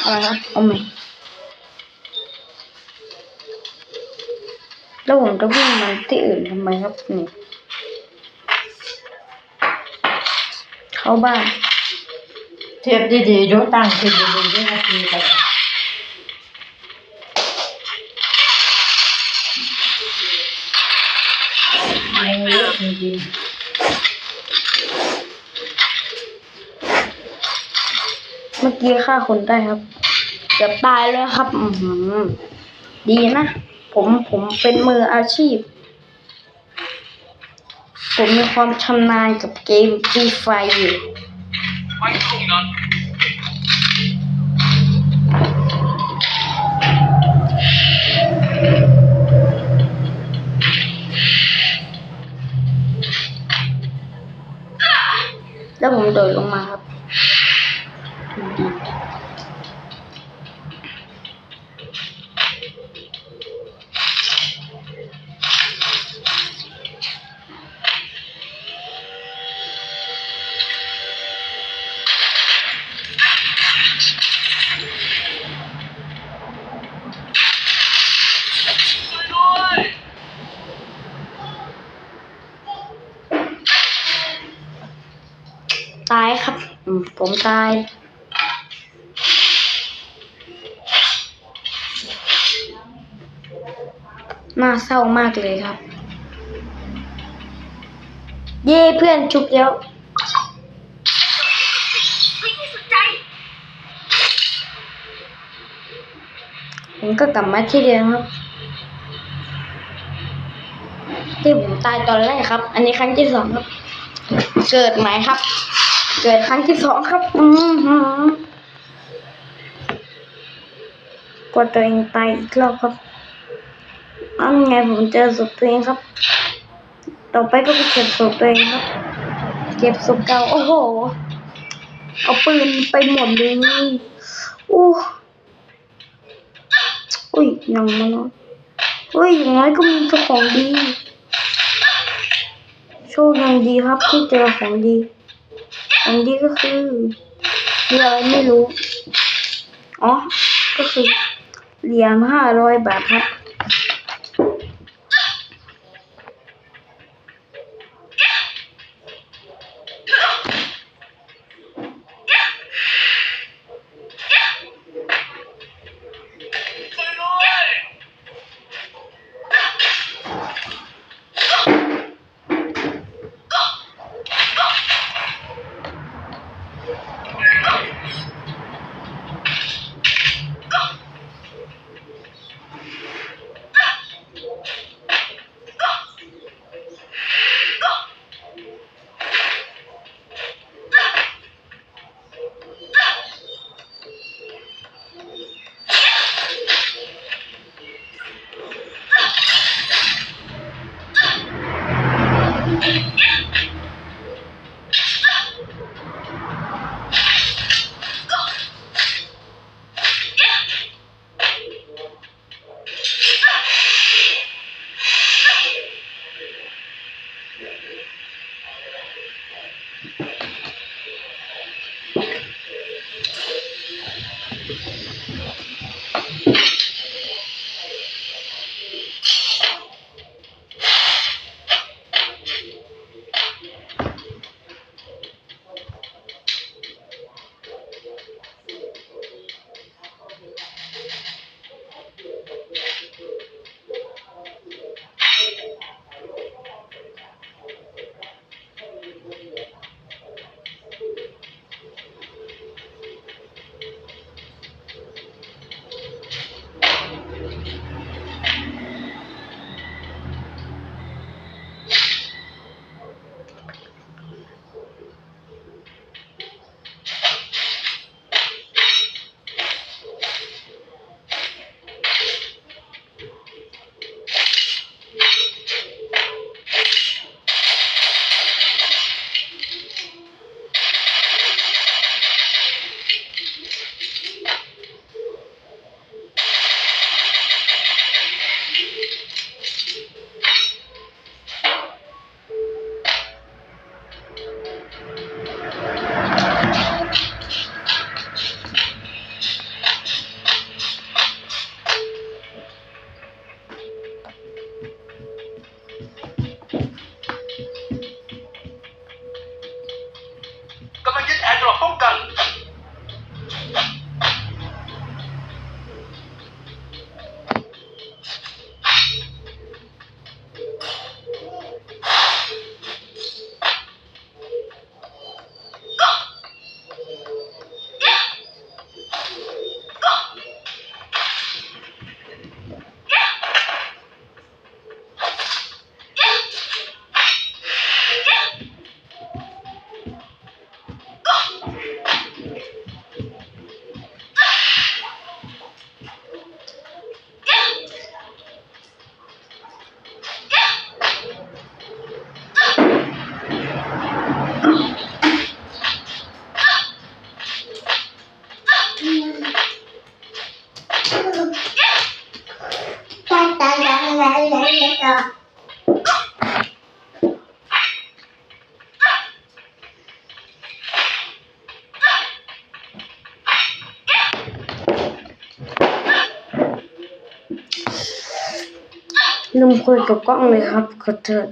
อะไรครับเอาใหม่แล้วผมจะวิ่งมาที่อื่นทำไมครับนี่เข้าบ้านเทียบดีๆดูตั้งเทียบดีๆด้วยนะทีกันเยอะจริงเมื่อกี้ฆ่าคนได้ครับเกือบตายเลยครับดีนะผมเป็นมืออาชีพผมมีความชำนาญกับเกมฟรีไฟอยู่ไม่ตรงนั้นแล้วผมโดดลงมาครับตายครับผมตายน่าเศร้ามากเลยครับเย่เพื่อนชุบแล้วผมก็กลับมาที่เดิมครับที่ผมตายตอนแรกครับ อันนี้ครั้งที่ 2ครับเกิดใหม่ครับเกิดครั้งที่ 2ครับกดตัวเองตายอีกรอบครับไงผมเจอศพตัวเองครับต่อไปก็ไปเก็บศพตัวเองครับเก็บศพเก่าโอ้โหเอาปืนไปหมดเลยอุ้ยยังมาแล้วอย่างน้อยก็มีเจ้าของดีโชคยังดีครับที่เจอของดีก็คือมีอะไรไม่รู้ก็คือเหรียญ500 บาทครับ ลืมคุยกับกล้องเลยครับขอโทษ